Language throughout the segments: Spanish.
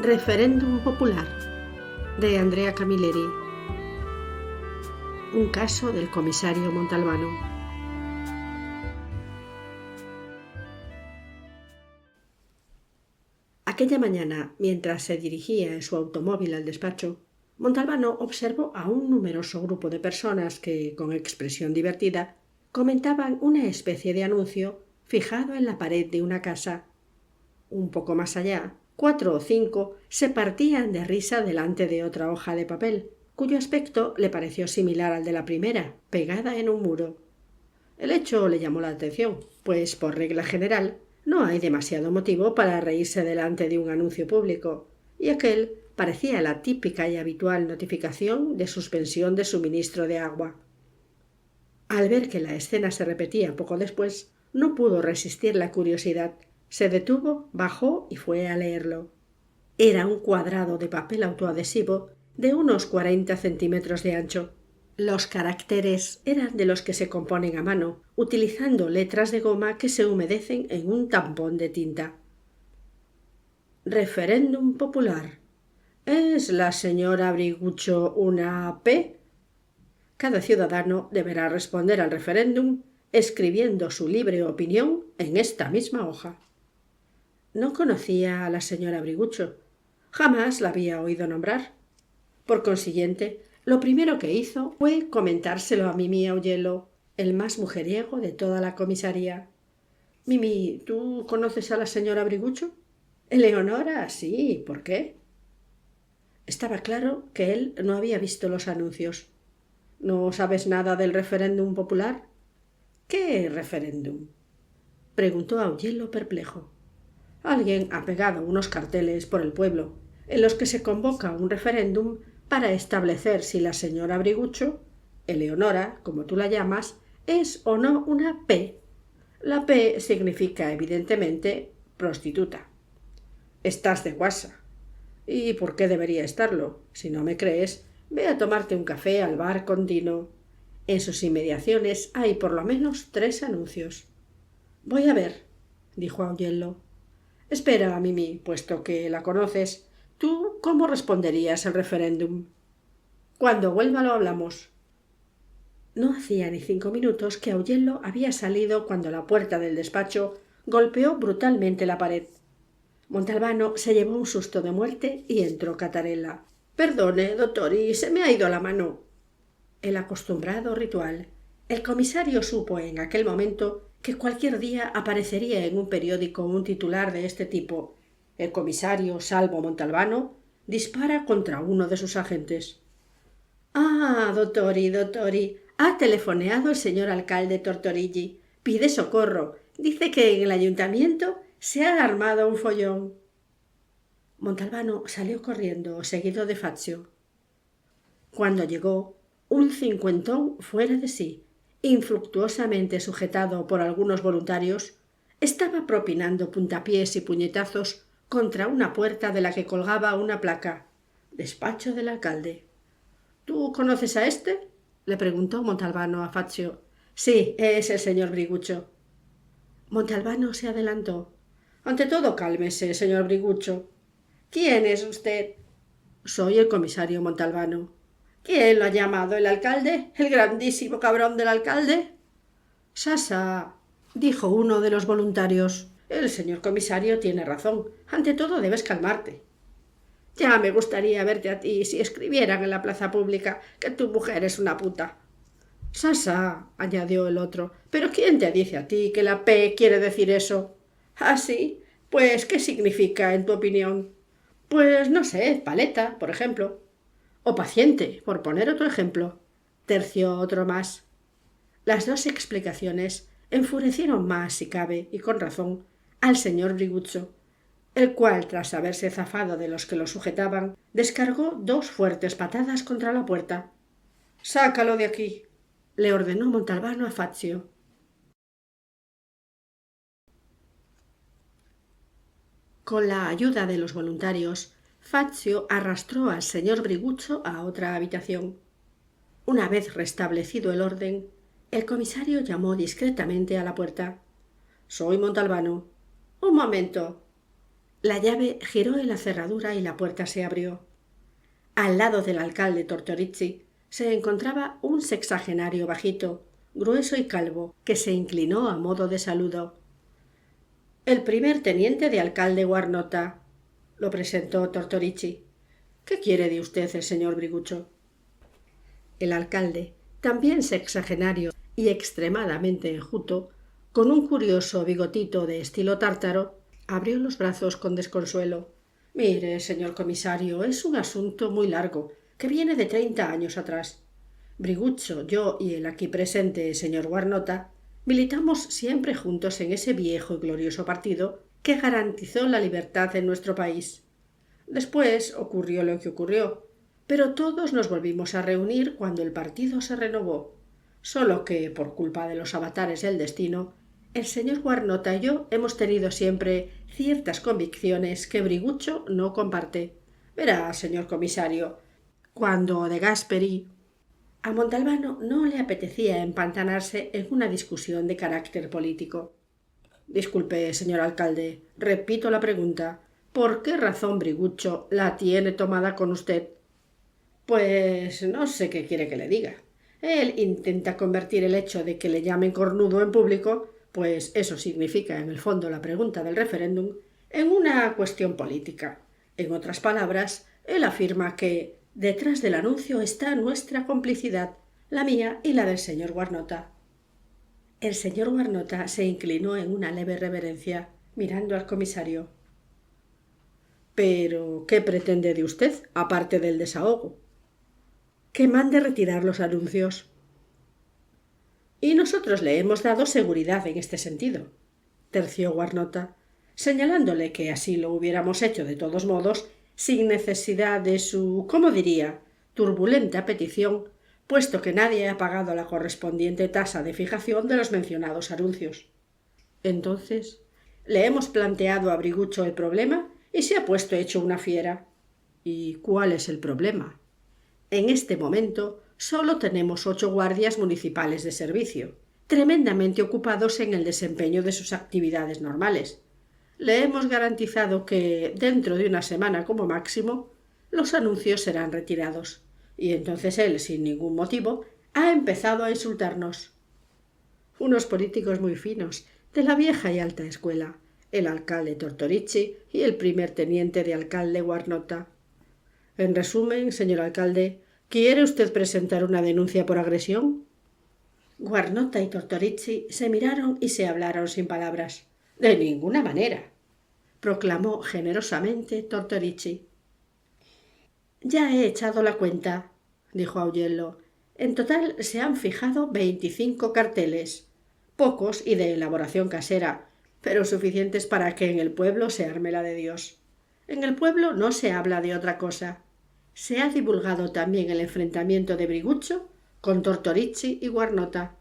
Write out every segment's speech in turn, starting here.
Referéndum popular de Andrea Camilleri. Un caso del comisario Montalbano. Aquella mañana, mientras se dirigía en su automóvil al despacho, Montalbano observó a un numeroso grupo de personas que, con expresión divertida, comentaban una especie de anuncio fijado en la pared de una casa. Un poco más allá, 4 o 5 se partían de risa delante de otra hoja de papel, cuyo aspecto le pareció similar al de la primera, pegada en un muro. El hecho le llamó la atención, pues por regla general no hay demasiado motivo para reírse delante de un anuncio público, y aquel parecía la típica y habitual notificación de suspensión de suministro de agua. Al ver que la escena se repetía poco después, no pudo resistir la curiosidad. Se detuvo, bajó y fue a leerlo. Era un cuadrado de papel autoadhesivo de unos 40 centímetros de ancho. Los caracteres eran de los que se componen a mano, utilizando letras de goma que se humedecen en un tampón de tinta. Referéndum popular. ¿Es la señora Brigucho una P? Cada ciudadano deberá responder al referéndum escribiendo su libre opinión en esta misma hoja. No conocía a la señora Brigucho. Jamás la había oído nombrar. Por consiguiente, lo primero que hizo fue comentárselo a Mimi Augello, el más mujeriego de toda la comisaría. «Mimi, ¿tú conoces a la señora Brigucho?» «Eleonora, sí. ¿Por qué?» Estaba claro que él no había visto los anuncios. «¿No sabes nada del referéndum popular?» «¿Qué referéndum?» preguntó Augello perplejo. Alguien ha pegado unos carteles por el pueblo en los que se convoca un referéndum para establecer si la señora Brigucho, Eleonora, como tú la llamas, es o no una P. La P significa, evidentemente, prostituta. Estás de guasa. ¿Y por qué debería estarlo? Si no me crees, ve a tomarte un café al bar Contino. En sus inmediaciones hay por lo menos 3 anuncios. Voy a ver, dijo Augello. Espera, Mimi, puesto que la conoces, ¿tú cómo responderías al referéndum? Cuando vuelva lo hablamos. No hacía ni 5 minutos que Augello había salido cuando la puerta del despacho golpeó brutalmente la pared. Montalbano se llevó un susto de muerte y entró Catarella. «Perdone, dottori, se me ha ido la mano». El acostumbrado ritual. El comisario supo en aquel momento que cualquier día aparecería en un periódico un titular de este tipo: «El comisario Salvo Montalbano dispara contra uno de sus agentes». «Ah, dottori, ha telefoneado el señor alcalde Tortorigi. Pide socorro. Dice que en el ayuntamiento se ha armado un follón». Montalbano salió corriendo, seguido de Fazio. Cuando llegó, un cincuentón fuera de sí, infructuosamente sujetado por algunos voluntarios, estaba propinando puntapiés y puñetazos contra una puerta de la que colgaba una placa: «Despacho del alcalde». «¿Tú conoces a este?» le preguntó Montalbano a Fazio. «Sí, es el señor Brigucho». Montalbano se adelantó. «Ante todo, cálmese, señor Brigucho». «¿Quién es usted?» «Soy el comisario Montalbano». «¿Quién lo ha llamado? ¿El alcalde? ¿El grandísimo cabrón del alcalde?» «Sasa», dijo uno de los voluntarios. «El señor comisario tiene razón. Ante todo debes calmarte. Ya me gustaría verte a ti si escribieran en la plaza pública que tu mujer es una puta». «Sasa», añadió el otro, «¿pero quién te dice a ti que la P quiere decir eso?» «¿Ah, sí? Pues, ¿qué significa, en tu opinión?» «Pues no sé, paleta, por ejemplo». «O paciente, por poner otro ejemplo», terció otro más. Las 2 explicaciones enfurecieron más, si cabe, y con razón, al señor Brigucho, el cual, tras haberse zafado de los que lo sujetaban, descargó 2 fuertes patadas contra la puerta. «Sácalo de aquí», le ordenó Montalbano a Fazio. Con la ayuda de los voluntarios, Fazio arrastró al señor Brigucho a otra habitación. Una vez restablecido el orden, el comisario llamó discretamente a la puerta. «Soy Montalbano». «Un momento». La llave giró en la cerradura y la puerta se abrió. Al lado del alcalde Tortorici se encontraba un sexagenario bajito, grueso y calvo, que se inclinó a modo de saludo. El primer teniente de alcalde Guarnota, lo presentó Tortorici. ¿Qué quiere de usted el señor Brigucho? El alcalde, también sexagenario y extremadamente enjuto, con un curioso bigotito de estilo tártaro, abrió los brazos con desconsuelo. Mire, señor comisario, es un asunto muy largo, que viene de 30 años atrás. Brigucho, yo y el aquí presente señor Guarnota militamos siempre juntos en ese viejo y glorioso partido que garantizó la libertad en nuestro país. Después ocurrió lo que ocurrió, pero todos nos volvimos a reunir cuando el partido se renovó. Solo que, por culpa de los avatares del destino, el señor Guarnota y yo hemos tenido siempre ciertas convicciones que Brigucho no comparte. Verá, señor comisario, cuando de Gasperi... A Montalbano no le apetecía empantanarse en una discusión de carácter político. Disculpe, señor alcalde, repito la pregunta. ¿Por qué razón Brigucho la tiene tomada con usted? Pues no sé qué quiere que le diga. Él intenta convertir el hecho de que le llamen cornudo en público, pues eso significa en el fondo la pregunta del referéndum, en una cuestión política. En otras palabras, él afirma que detrás del anuncio está nuestra complicidad, la mía y la del señor Guarnota. El señor Guarnota se inclinó en una leve reverencia, mirando al comisario. —¿Pero qué pretende de usted, aparte del desahogo? —Que mande retirar los anuncios. —Y nosotros le hemos dado seguridad en este sentido —terció Guarnota, señalándole que así lo hubiéramos hecho de todos modos, sin necesidad de su, ¿cómo diría?, turbulenta petición, puesto que nadie ha pagado la correspondiente tasa de fijación de los mencionados anuncios. Entonces, le hemos planteado a Brigucho el problema y se ha puesto hecho una fiera. ¿Y cuál es el problema? En este momento solo tenemos 8 guardias municipales de servicio, tremendamente ocupados en el desempeño de sus actividades normales. Le hemos garantizado que, dentro de una semana como máximo, los anuncios serán retirados. Y entonces él, sin ningún motivo, ha empezado a insultarnos. Unos políticos muy finos, de la vieja y alta escuela, el alcalde Tortorici y el primer teniente de alcalde Guarnota. En resumen, señor alcalde, ¿quiere usted presentar una denuncia por agresión? Guarnota y Tortorici se miraron y se hablaron sin palabras. —De ninguna manera —proclamó generosamente Tortorici. —Ya he echado la cuenta —dijo Augello—. En total se han fijado 25 carteles, pocos y de elaboración casera, pero suficientes para que en el pueblo se arme la de Dios. En el pueblo no se habla de otra cosa. Se ha divulgado también el enfrentamiento de Brigucho con Tortorici y Guarnota.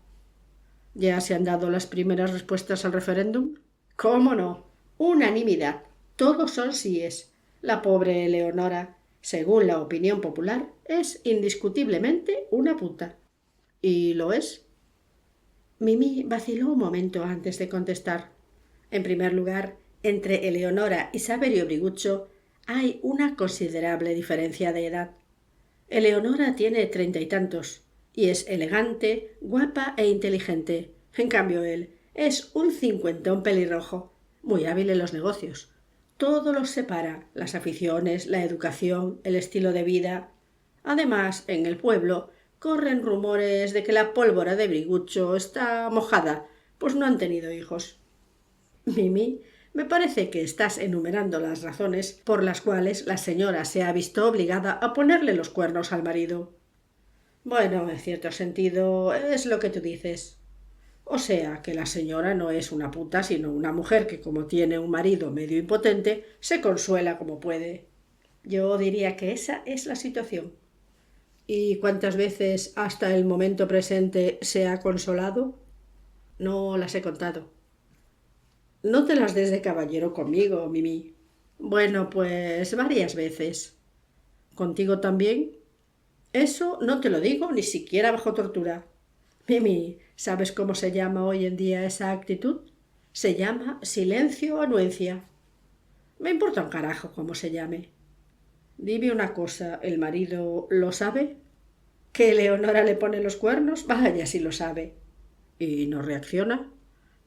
¿Ya se han dado las primeras respuestas al referéndum? —¿Cómo no? Unanimidad. Todos son síes. La pobre Eleonora, según la opinión popular, es indiscutiblemente una puta. ¿Y lo es? Mimí vaciló un momento antes de contestar. En primer lugar, entre Eleonora y Saverio Brigucho hay una considerable diferencia de edad. Eleonora tiene 30 y tantos, y es elegante, guapa e inteligente. En cambio él es un cincuentón pelirrojo, muy hábil en los negocios. Todo los separa, las aficiones, la educación, el estilo de vida. Además, en el pueblo corren rumores de que la pólvora de Brigucho está mojada, pues no han tenido hijos. Mimi, me parece que estás enumerando las razones por las cuales la señora se ha visto obligada a ponerle los cuernos al marido. Bueno, en cierto sentido, es lo que tú dices. O sea, que la señora no es una puta, sino una mujer que, como tiene un marido medio impotente, se consuela como puede. Yo diría que esa es la situación. ¿Y cuántas veces hasta el momento presente se ha consolado? No las he contado. No te las des de caballero conmigo, Mimi. Bueno, pues varias veces. ¿Contigo también? Eso no te lo digo ni siquiera bajo tortura. Mimi, ¿sabes cómo se llama hoy en día esa actitud? Se llama silencio o anuencia. Me importa un carajo cómo se llame. Dime una cosa, ¿el marido lo sabe? ¿Que Leonora le pone los cuernos? Vaya si lo sabe. ¿Y no reacciona?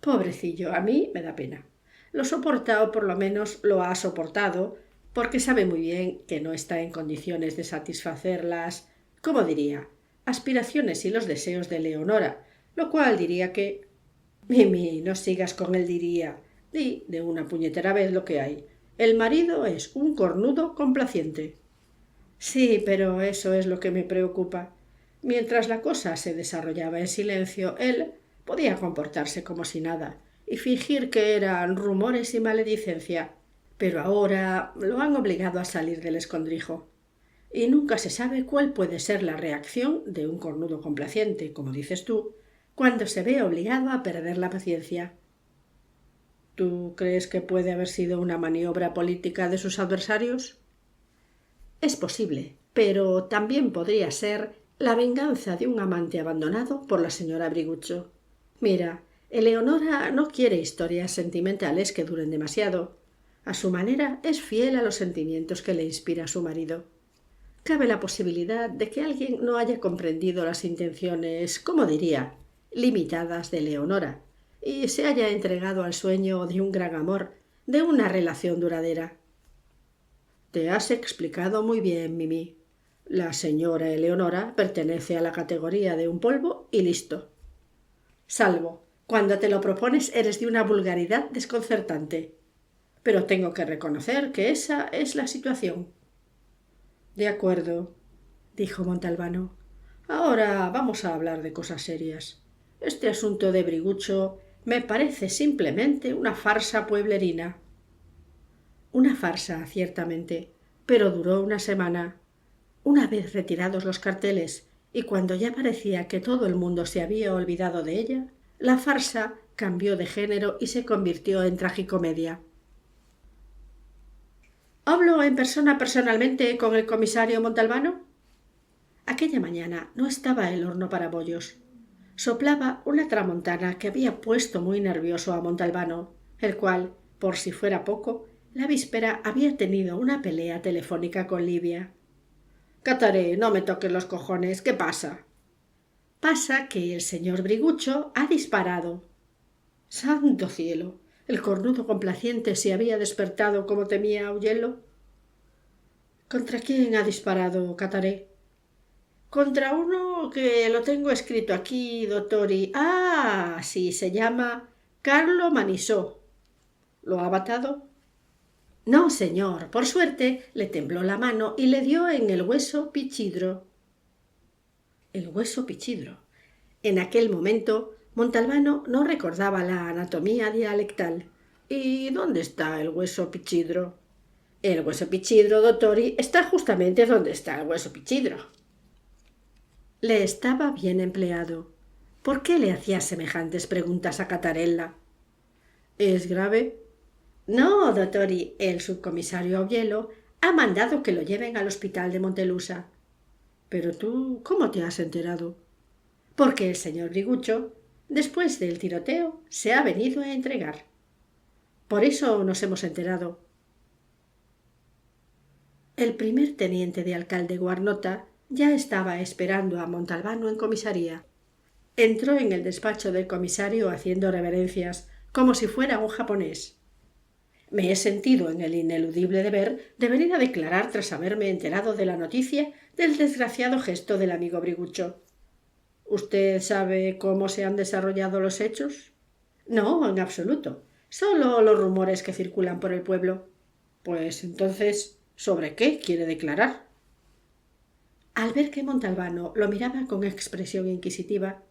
Pobrecillo, a mí me da pena. Lo soporta o por lo menos lo ha soportado porque sabe muy bien que no está en condiciones de satisfacer las, ¿cómo diría?, aspiraciones y los deseos de Leonora, lo cual diría que... Mimi, no sigas con el diría. Di de una puñetera vez lo que hay. El marido es un cornudo complaciente. Sí, pero eso es lo que me preocupa. Mientras la cosa se desarrollaba en silencio, él podía comportarse como si nada y fingir que eran rumores y maledicencia, pero ahora lo han obligado a salir del escondrijo. Y nunca se sabe cuál puede ser la reacción de un cornudo complaciente, como dices tú, cuando se ve obligado a perder la paciencia. ¿Tú crees que puede haber sido una maniobra política de sus adversarios? Es posible, pero también podría ser la venganza de un amante abandonado por la señora Brigucho. Mira, Eleonora no quiere historias sentimentales que duren demasiado. A su manera es fiel a los sentimientos que le inspira su marido. Cabe la posibilidad de que alguien no haya comprendido las intenciones, ¿cómo diría?, limitadas de Leonora, y se haya entregado al sueño de un gran amor, de una relación duradera. Te has explicado muy bien, Mimi. La señora Eleonora pertenece a la categoría de un polvo y listo. Salvo, cuando te lo propones eres de una vulgaridad desconcertante. Pero tengo que reconocer que esa es la situación. De acuerdo, dijo Montalbano. Ahora vamos a hablar de cosas serias. Este asunto de Brigucho me parece simplemente una farsa pueblerina. Una farsa, ciertamente, pero duró una semana. Una vez retirados los carteles y cuando ya parecía que todo el mundo se había olvidado de ella, la farsa cambió de género y se convirtió en tragicomedia. ¿Hablo en persona personalmente con el comisario Montalbano? Aquella mañana no estaba el horno para bollos. Soplaba una tramontana que había puesto muy nervioso a Montalbano, el cual, por si fuera poco, la víspera había tenido una pelea telefónica con Livia. «Cataré, no me toques los cojones. ¿Qué pasa?» «Pasa que el señor Brigucho ha disparado». «¡Santo cielo! ¿El cornudo complaciente se había despertado como temía Augello?» «¿Contra quién ha disparado, Cataré?» «Contra uno que lo tengo escrito aquí, doctor, y... Ah, sí, se llama Carlo Manisó». «¿Lo ha matado?» «No, señor. Por suerte le tembló la mano y le dio en el hueso pichidro». El hueso pichidro. En aquel momento Montalbano no recordaba la anatomía dialectal. ¿Y dónde está el hueso pichidro? El hueso pichidro, doctori, está justamente donde está el hueso pichidro. Le estaba bien empleado. ¿Por qué le hacía semejantes preguntas a Catarella? ¿Es grave? No, doctori, el subcomisario Augello ha mandado que lo lleven al hospital de Montelusa. Pero tú, ¿cómo te has enterado? Porque el señor Brigucho, después del tiroteo, se ha venido a entregar. Por eso nos hemos enterado. El primer teniente de alcalde Guarnota ya estaba esperando a Montalbano en comisaría. Entró en el despacho del comisario haciendo reverencias, como si fuera un japonés. Me he sentido en el ineludible deber de venir a declarar tras haberme enterado de la noticia del desgraciado gesto del amigo Brigucho. ¿Usted sabe cómo se han desarrollado los hechos? No, en absoluto. Solo los rumores que circulan por el pueblo. Pues entonces, ¿sobre qué quiere declarar? Al ver que Montalbano lo miraba con expresión inquisitiva,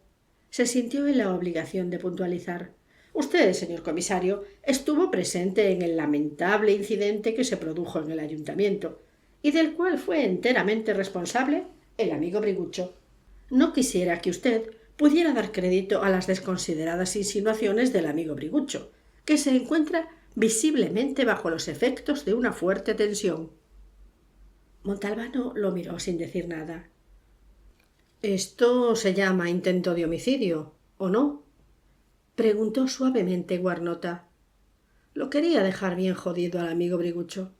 se sintió en la obligación de puntualizar. Usted, señor comisario, estuvo presente en el lamentable incidente que se produjo en el ayuntamiento y del cual fue enteramente responsable el amigo Brigucho. No quisiera que usted pudiera dar crédito a las desconsideradas insinuaciones del amigo Brigucho, que se encuentra visiblemente bajo los efectos de una fuerte tensión. Montalbano lo miró sin decir nada. «¿Esto se llama intento de homicidio, o no?», preguntó suavemente Guarnota. Lo quería dejar bien jodido al amigo Brigucho.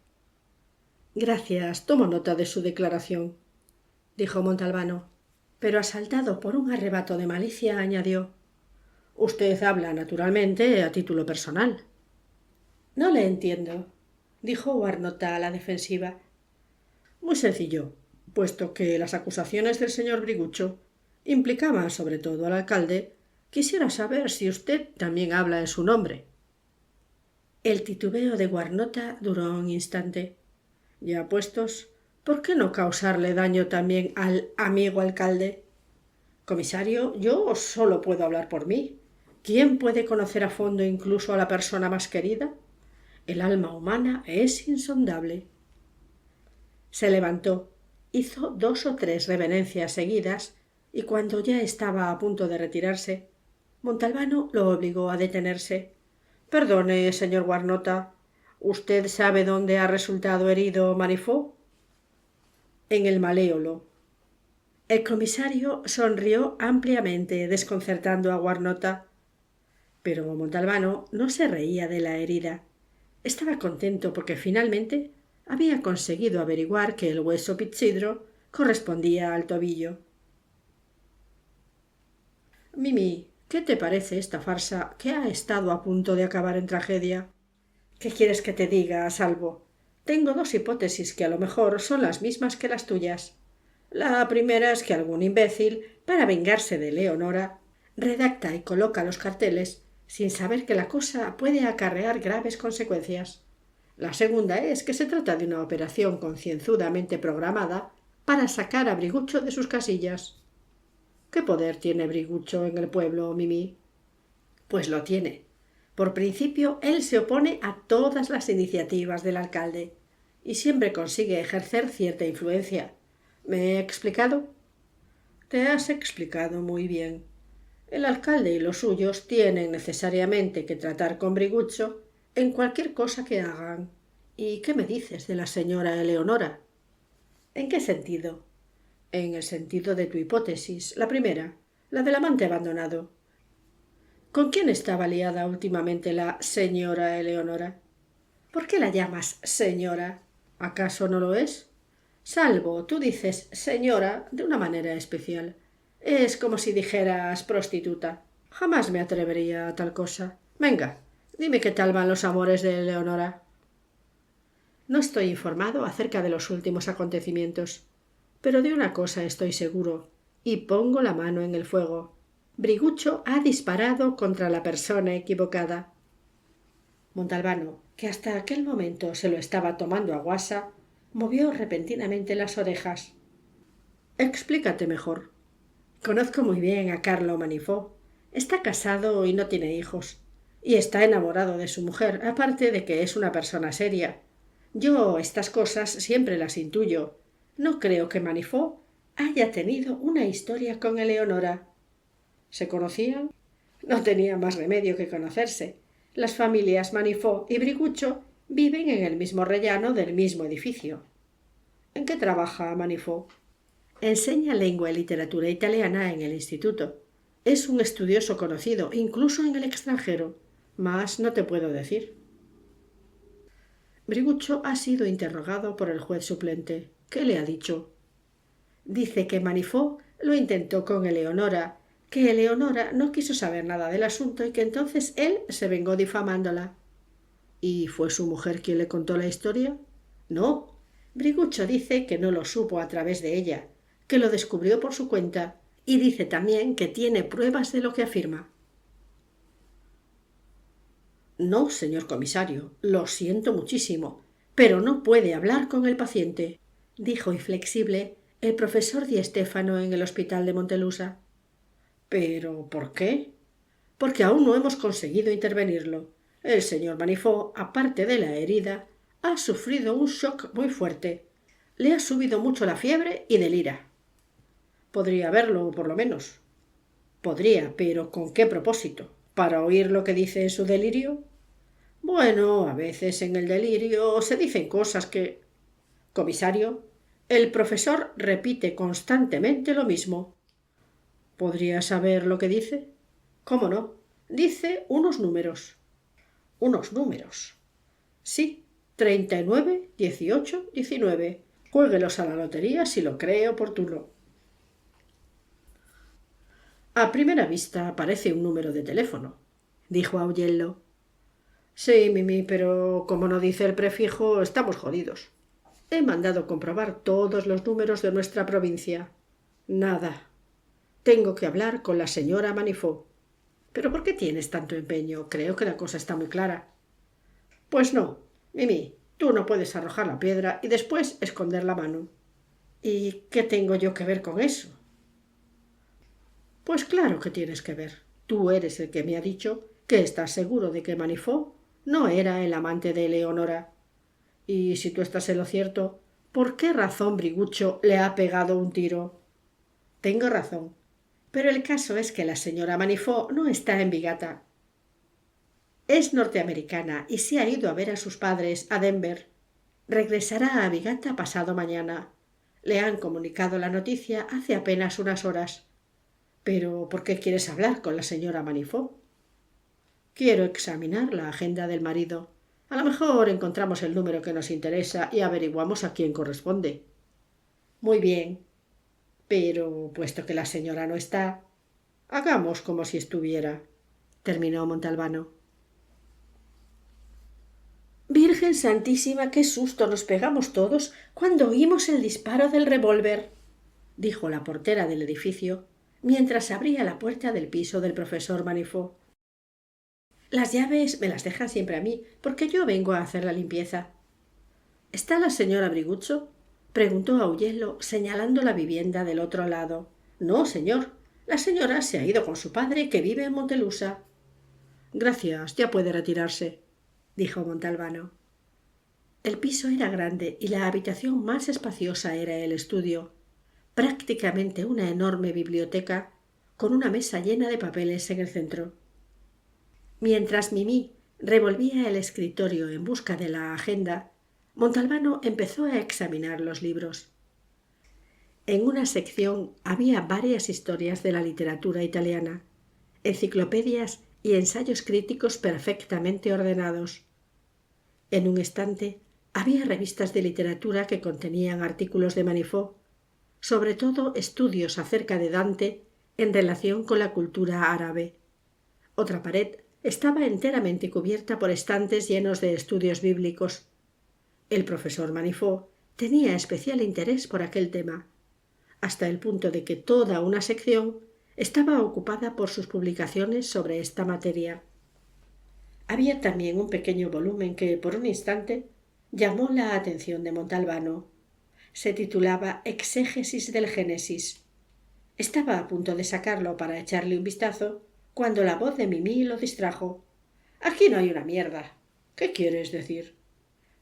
Gracias, tomo nota de su declaración, dijo Montalbano, pero asaltado por un arrebato de malicia añadió: Usted habla, naturalmente, a título personal. No le entiendo, dijo Guarnota a la defensiva. Muy sencillo, puesto que las acusaciones del señor Brigucho implicaban sobre todo al alcalde, quisiera saber si usted también habla en su nombre. El titubeo de Guarnota duró un instante. Ya puestos, ¿por qué no causarle daño también al amigo alcalde? Comisario, yo solo puedo hablar por mí. ¿Quién puede conocer a fondo incluso a la persona más querida? El alma humana es insondable. Se levantó, hizo 2 o 3 reverencias seguidas, y cuando ya estaba a punto de retirarse, Montalbano lo obligó a detenerse. Perdone, señor Guarnota, ¿usted sabe dónde ha resultado herido Manifó? En el maléolo. El comisario sonrió ampliamente, desconcertando a Guarnota. Pero Montalbano no se reía de la herida. Estaba contento porque finalmente había conseguido averiguar que el hueso pizhidro correspondía al tobillo. Mimi, ¿qué te parece esta farsa que ha estado a punto de acabar en tragedia? ¿Qué quieres que te diga, Salvo? Tengo 2 hipótesis que a lo mejor son las mismas que las tuyas. La primera es que algún imbécil, para vengarse de Leonora, redacta y coloca los carteles sin saber que la cosa puede acarrear graves consecuencias. La segunda es que se trata de una operación concienzudamente programada para sacar a Brigucho de sus casillas. ¿Qué poder tiene Brigucho en el pueblo, Mimi? Pues lo tiene. Por principio, él se opone a todas las iniciativas del alcalde y siempre consigue ejercer cierta influencia. ¿Me he explicado? Te has explicado muy bien. El alcalde y los suyos tienen necesariamente que tratar con Brigucho en cualquier cosa que hagan. ¿Y qué me dices de la señora Eleonora? ¿En qué sentido? En el sentido de tu hipótesis, la primera, la del amante abandonado. ¿Con quién estaba liada últimamente la señora Eleonora? ¿Por qué la llamas señora? ¿Acaso no lo es? Salvo, tú dices señora de una manera especial. Es como si dijeras prostituta. Jamás me atrevería a tal cosa. Venga, dime qué tal van los amores de Eleonora. No estoy informado acerca de los últimos acontecimientos, pero de una cosa estoy seguro, y pongo la mano en el fuego. Brigucho ha disparado contra la persona equivocada. Montalbano, que hasta aquel momento se lo estaba tomando a guasa, movió repentinamente las orejas. Explícate mejor. Conozco muy bien a Carlo Manifó. Está casado y no tiene hijos. Y está enamorado de su mujer, aparte de que es una persona seria. Yo estas cosas siempre las intuyo. No creo que Manifó haya tenido una historia con Eleonora. ¿Se conocían? No tenía más remedio que conocerse. Las familias Manifó y Brigucho viven en el mismo rellano del mismo edificio. ¿En qué trabaja Manifó? Enseña lengua y literatura italiana en el instituto. Es un estudioso conocido, incluso en el extranjero. Más no te puedo decir. Brigucho ha sido interrogado por el juez suplente. ¿Qué le ha dicho? Dice que Manifó lo intentó con Eleonora, que Eleonora no quiso saber nada del asunto y que entonces él se vengó difamándola. ¿Y fue su mujer quien le contó la historia? No. Brigucho dice que no lo supo a través de ella, que lo descubrió por su cuenta, y dice también que tiene pruebas de lo que afirma. No, señor comisario, lo siento muchísimo, pero no puede hablar con el paciente, dijo inflexible el profesor Di Stéfano en el hospital de Montelusa. ¿Pero por qué? Porque aún no hemos conseguido intervenirlo. El señor Manifó, aparte de la herida, ha sufrido un shock muy fuerte. Le ha subido mucho la fiebre y delira. Podría verlo, por lo menos. Podría, pero ¿con qué propósito? ¿Para oír lo que dice en su delirio? Bueno, a veces en el delirio se dicen cosas que... Comisario, el profesor repite constantemente lo mismo. ¿Podría saber lo que dice? ¿Cómo no? Dice unos números. ¿Unos números? Sí, 39, 18, 19. Juéguelos a la lotería si lo cree oportuno. A primera vista parece un número de teléfono, dijo Augello. Sí, Mimi, pero como no dice el prefijo, estamos jodidos. He mandado comprobar todos los números de nuestra provincia. Nada. Tengo que hablar con la señora Manifó. ¿Pero por qué tienes tanto empeño? Creo que la cosa está muy clara. Pues no, Mimi, tú no puedes arrojar la piedra y después esconder la mano. ¿Y qué tengo yo que ver con eso? Pues claro que tienes que ver. Tú eres el que me ha dicho que estás seguro de que Manifó no era el amante de Eleonora. Y si tú estás en lo cierto, ¿por qué razón Brigucho le ha pegado un tiro? Tengo razón. Pero el caso es que la señora Manifó no está en Bigata. Es norteamericana y se ha ido a ver a sus padres a Denver. Regresará a Bigata pasado mañana. Le han comunicado la noticia hace apenas unas horas. Pero ¿por qué quieres hablar con la señora Manifó? Quiero examinar la agenda del marido. A lo mejor encontramos el número que nos interesa y averiguamos a quién corresponde. Muy bien. Pero, puesto que la señora no está, hagamos como si estuviera, terminó Montalbano. Virgen Santísima, qué susto nos pegamos todos cuando oímos el disparo del revólver, dijo la portera del edificio, mientras abría la puerta del piso del profesor Manifó. Las llaves me las dejan siempre a mí, porque yo vengo a hacer la limpieza. ¿Está la señora Brigucho? Preguntó Augello, señalando la vivienda del otro lado. No, señor. La señora se ha ido con su padre, que vive en Montelusa. Gracias, ya puede retirarse, dijo Montalbano. El piso era grande y la habitación más espaciosa era el estudio, prácticamente una enorme biblioteca con una mesa llena de papeles en el centro. Mientras Mimí revolvía el escritorio en busca de la agenda, Montalbano empezó a examinar los libros. En una sección había varias historias de la literatura italiana, enciclopedias y ensayos críticos perfectamente ordenados. En un estante había revistas de literatura que contenían artículos de Manifó, sobre todo estudios acerca de Dante en relación con la cultura árabe. Otra pared estaba enteramente cubierta por estantes llenos de estudios bíblicos. El profesor Manifó tenía especial interés por aquel tema, hasta el punto de que toda una sección estaba ocupada por sus publicaciones sobre esta materia. Había también un pequeño volumen que, por un instante, llamó la atención de Montalbano. Se titulaba Exégesis del Génesis. Estaba a punto de sacarlo para echarle un vistazo, cuando la voz de Mimí lo distrajo. Aquí no hay una mierda. ¿Qué quieres decir?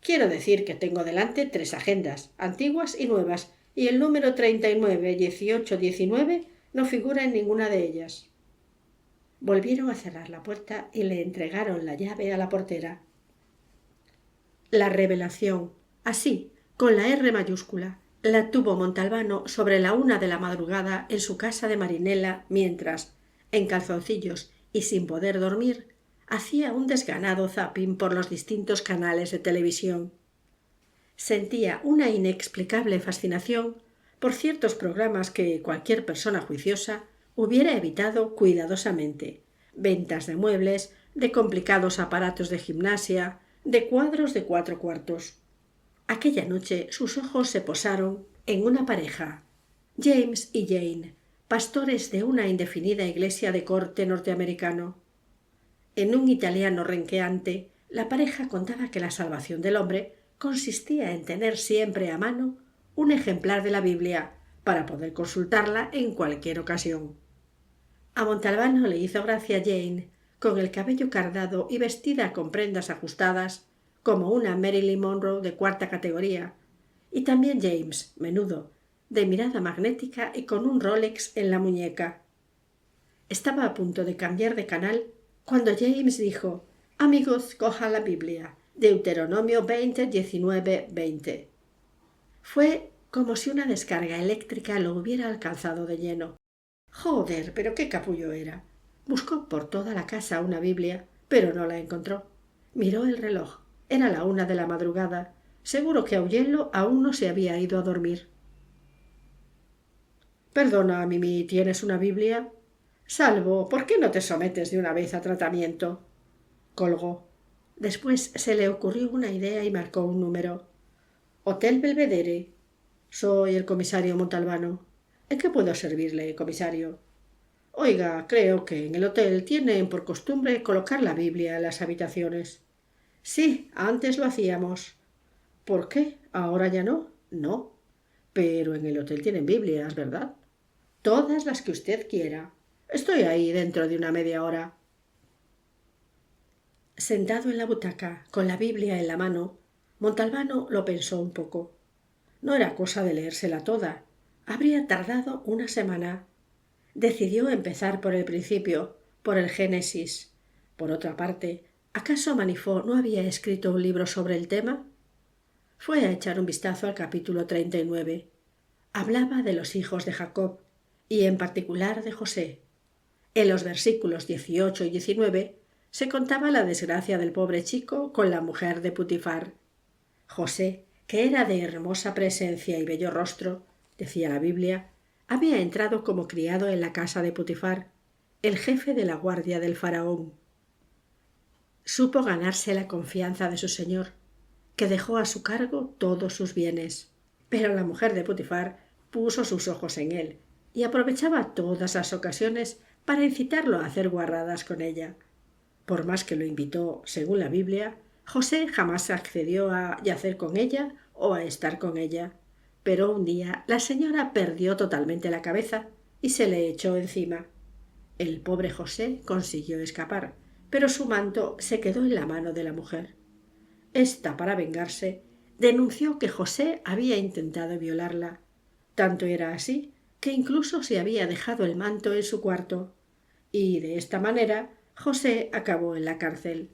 Quiero decir que tengo delante 3 agendas, antiguas y nuevas, y el número 39, 18, 19 no figura en ninguna de ellas. Volvieron a cerrar la puerta y le entregaron la llave a la portera. La revelación, así, con la R mayúscula, la tuvo Montalbano sobre la 1 de la madrugada en su casa de Marinela mientras, en calzoncillos y sin poder dormir, hacía un desganado zapping por los distintos canales de televisión. Sentía una inexplicable fascinación por ciertos programas que cualquier persona juiciosa hubiera evitado cuidadosamente: ventas de muebles, de complicados aparatos de gimnasia, de cuadros de 4 cuartos. Aquella noche sus ojos se posaron en una pareja, James y Jane, pastores de una indefinida iglesia de corte norteamericano. En un italiano renqueante, la pareja contaba que la salvación del hombre consistía en tener siempre a mano un ejemplar de la Biblia para poder consultarla en cualquier ocasión. A Montalbano le hizo gracia Jane, con el cabello cardado y vestida con prendas ajustadas, como una Marilyn Monroe de 4ª categoría, y también James, menudo, de mirada magnética y con un Rolex en la muñeca. Estaba a punto de cambiar de canal cuando James dijo: «Amigos, cojan la Biblia, Deuteronomio 20, 19, 20». Fue como si una descarga eléctrica lo hubiera alcanzado de lleno. Joder, pero qué capullo era. Buscó por toda la casa una Biblia, pero no la encontró. Miró el reloj. Era la 1 de la madrugada. Seguro que Augello aún no se había ido a dormir. Perdona, Mimi, ¿tienes una Biblia? Salvo, ¿por qué no te sometes de una vez a tratamiento? Colgó. Después se le ocurrió una idea y marcó un número. Hotel Belvedere. Soy el comisario Montalbano. ¿En qué puedo servirle, comisario? Oiga, creo que en el hotel tienen por costumbre colocar la Biblia en las habitaciones. Sí, antes lo hacíamos. ¿Por qué? ¿Ahora ya no? No. Pero en el hotel tienen Biblias, ¿verdad? Todas las que usted quiera. Estoy ahí dentro de una media hora. Sentado en la butaca, con la Biblia en la mano, Montalbano lo pensó un poco. No era cosa de leérsela toda. Habría tardado una semana. Decidió empezar por el principio, por el Génesis. Por otra parte, ¿acaso Manifó no había escrito un libro sobre el tema? Fue a echar un vistazo al capítulo 39. Hablaba de los hijos de Jacob, y en particular de José. En los versículos 18 y 19 se contaba la desgracia del pobre chico con la mujer de Putifar. José, que era de hermosa presencia y bello rostro, decía la Biblia, había entrado como criado en la casa de Putifar, el jefe de la guardia del faraón. Supo ganarse la confianza de su señor, que dejó a su cargo todos sus bienes. Pero la mujer de Putifar puso sus ojos en él y aprovechaba todas las ocasiones para incitarlo a hacer guarradas con ella. Por más que lo invitó, según la Biblia, José jamás accedió a yacer con ella o a estar con ella. Pero un día la señora perdió totalmente la cabeza y se le echó encima. El pobre José consiguió escapar, pero su manto se quedó en la mano de la mujer. Esta, para vengarse, denunció que José había intentado violarla. Tanto era así que incluso se había dejado el manto en su cuarto. Y de esta manera José acabó en la cárcel.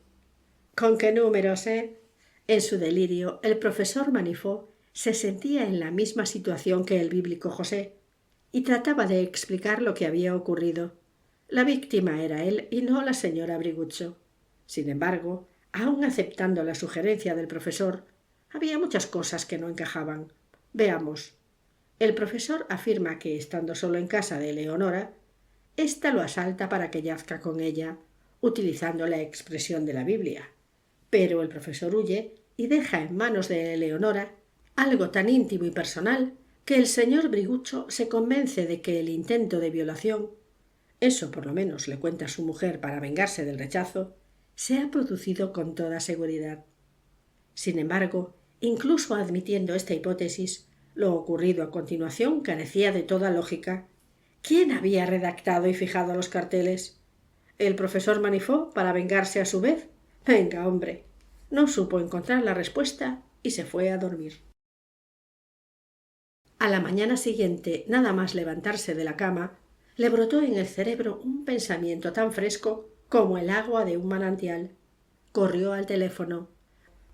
¿Con qué números, eh? En su delirio, el profesor Manifó se sentía en la misma situación que el bíblico José y trataba de explicar lo que había ocurrido. La víctima era él y no la señora Briguccio. Sin embargo, aun aceptando la sugerencia del profesor, había muchas cosas que no encajaban. Veamos. El profesor afirma que, estando solo en casa de Leonora, ésta lo asalta para que yazca con ella, utilizando la expresión de la Biblia. Pero el profesor huye y deja en manos de Leonora algo tan íntimo y personal que el señor Briguccio se convence de que el intento de violación, eso por lo menos le cuenta a su mujer para vengarse del rechazo, se ha producido con toda seguridad. Sin embargo, incluso admitiendo esta hipótesis, lo ocurrido a continuación carecía de toda lógica. ¿Quién había redactado y fijado los carteles? ¿El profesor Manifó para vengarse a su vez? Venga, hombre. No supo encontrar la respuesta y se fue a dormir. A la mañana siguiente, nada más levantarse de la cama, le brotó en el cerebro un pensamiento tan fresco como el agua de un manantial. Corrió al teléfono.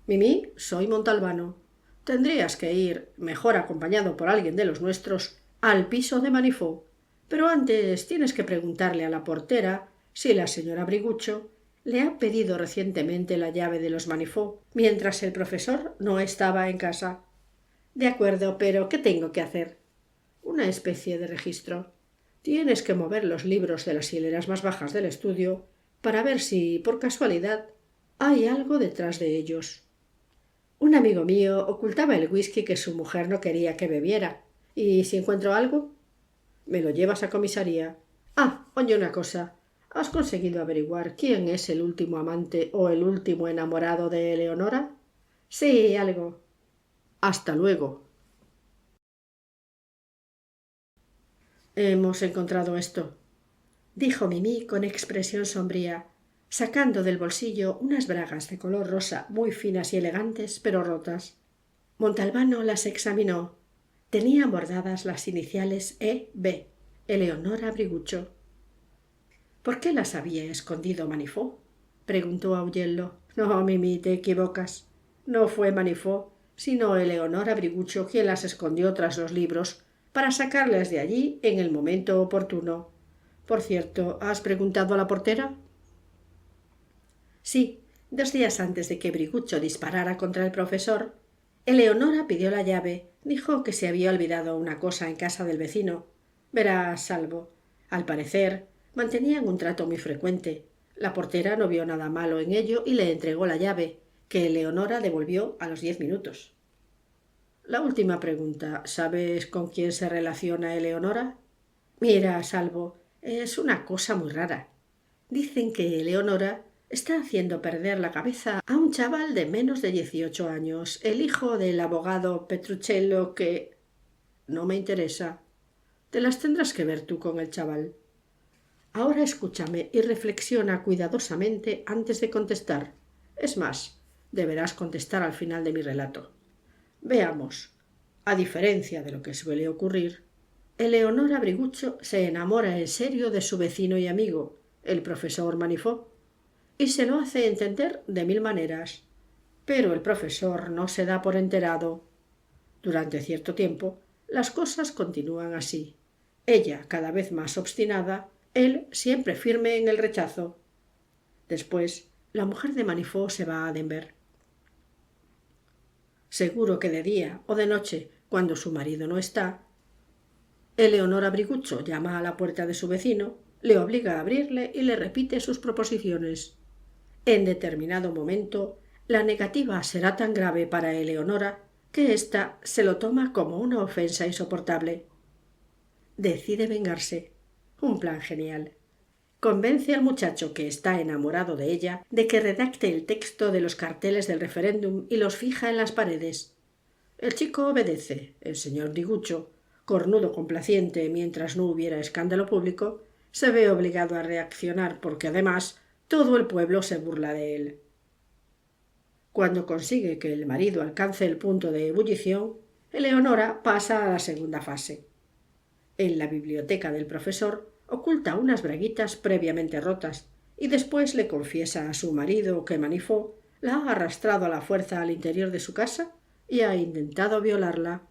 Mimi, soy Montalbano. Tendrías que ir, mejor acompañado por alguien de los nuestros, al piso de Manifó. Pero antes tienes que preguntarle a la portera si la señora Briguccio le ha pedido recientemente la llave de los Manifó, mientras el profesor no estaba en casa. De acuerdo, pero ¿qué tengo que hacer? Una especie de registro. Tienes que mover los libros de las hileras más bajas del estudio para ver si, por casualidad, hay algo detrás de ellos. Un amigo mío ocultaba el whisky que su mujer no quería que bebiera. ¿Y si encuentro algo? Me lo llevas a comisaría. Ah, oye una cosa. ¿Has conseguido averiguar quién es el último amante o el último enamorado de Eleonora? Sí, algo. Hasta luego. Hemos encontrado esto, dijo Mimi con expresión sombría, sacando del bolsillo unas bragas de color rosa muy finas y elegantes, pero rotas. Montalbano las examinó. Tenían bordadas las iniciales E.B., Eleonora Briguccio. ¿Por qué las había escondido Manifó? Preguntó Augello. No, Mimi, te equivocas. No fue Manifó, sino Eleonora Briguccio quien las escondió tras los libros para sacarlas de allí en el momento oportuno. Por cierto, ¿has preguntado a la portera? Sí, 2 días antes de que Brigucho disparara contra el profesor, Eleonora pidió la llave, dijo que se había olvidado una cosa en casa del vecino. Verás, Salvo, al parecer mantenían un trato muy frecuente. La portera no vio nada malo en ello y le entregó la llave, que Eleonora devolvió a los 10 minutos. La última pregunta. ¿Sabes con quién se relaciona Eleonora? Mira, Salvo, es una cosa muy rara. Dicen que Eleonora está haciendo perder la cabeza a un chaval de menos de 18 años, el hijo del abogado Petruccello que... No me interesa. Te las tendrás que ver tú con el chaval. Ahora escúchame y reflexiona cuidadosamente antes de contestar. Es más, deberás contestar al final de mi relato. Veamos. A diferencia de lo que suele ocurrir, Eleonora Brigucho se enamora en serio de su vecino y amigo, el profesor Manifó, y se lo hace entender de 1000 maneras. Pero el profesor no se da por enterado. Durante cierto tiempo, las cosas continúan así. Ella cada vez más obstinada, él siempre firme en el rechazo. Después, la mujer de Manifó se va a Denver. Seguro que de día o de noche, cuando su marido no está, Eleonora Brigucho llama a la puerta de su vecino, le obliga a abrirle y le repite sus proposiciones. En determinado momento, la negativa será tan grave para Eleonora que ésta se lo toma como una ofensa insoportable. Decide vengarse. Un plan genial. Convence al muchacho que está enamorado de ella de que redacte el texto de los carteles del referéndum y los fija en las paredes. El chico obedece. El señor Brigucho, cornudo complaciente mientras no hubiera escándalo público, se ve obligado a reaccionar porque además todo el pueblo se burla de él. Cuando consigue que el marido alcance el punto de ebullición, Eleonora pasa a la segunda fase. En la biblioteca del profesor oculta unas braguitas previamente rotas y después le confiesa a su marido que Manifó la ha arrastrado a la fuerza al interior de su casa y ha intentado violarla.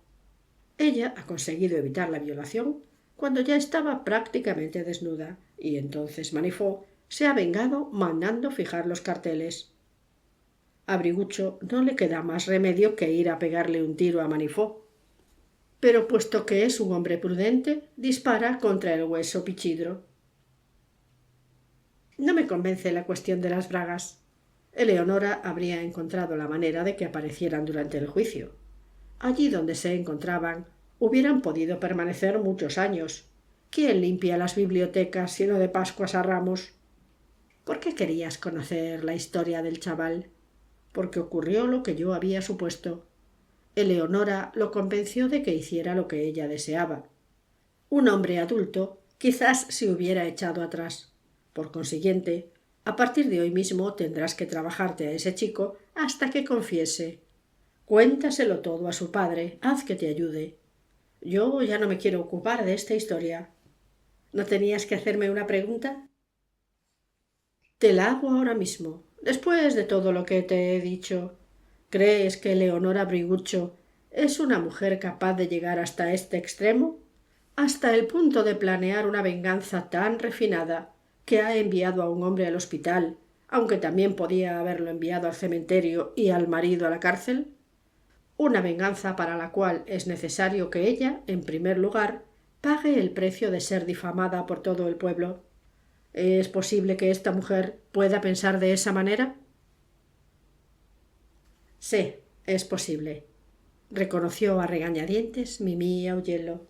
Ella ha conseguido evitar la violación cuando ya estaba prácticamente desnuda y entonces Manifó se ha vengado mandando fijar los carteles. A Brigucho no le queda más remedio que ir a pegarle un tiro a Manifó. Pero puesto que es un hombre prudente, dispara contra el hueso pichidro. No me convence la cuestión de las bragas. Eleonora habría encontrado la manera de que aparecieran durante el juicio. Allí donde se encontraban, hubieran podido permanecer muchos años. ¿Quién limpia las bibliotecas sino de Pascuas a Ramos? ¿Por qué querías conocer la historia del chaval? Porque ocurrió lo que yo había supuesto. Eleonora lo convenció de que hiciera lo que ella deseaba. Un hombre adulto quizás se hubiera echado atrás. Por consiguiente, a partir de hoy mismo tendrás que trabajarte a ese chico hasta que confiese. Cuéntaselo todo a su padre, haz que te ayude. Yo ya no me quiero ocupar de esta historia. ¿No tenías que hacerme una pregunta? Te la hago ahora mismo, después de todo lo que te he dicho. ¿Crees que Eleonora Brigucho es una mujer capaz de llegar hasta este extremo? Hasta el punto de planear una venganza tan refinada que ha enviado a un hombre al hospital, aunque también podía haberlo enviado al cementerio y al marido a la cárcel. Una venganza para la cual es necesario que ella, en primer lugar, pague el precio de ser difamada por todo el pueblo. ¿Es posible que esta mujer pueda pensar de esa manera? Sí, es posible, reconoció a regañadientes Mimi Augello.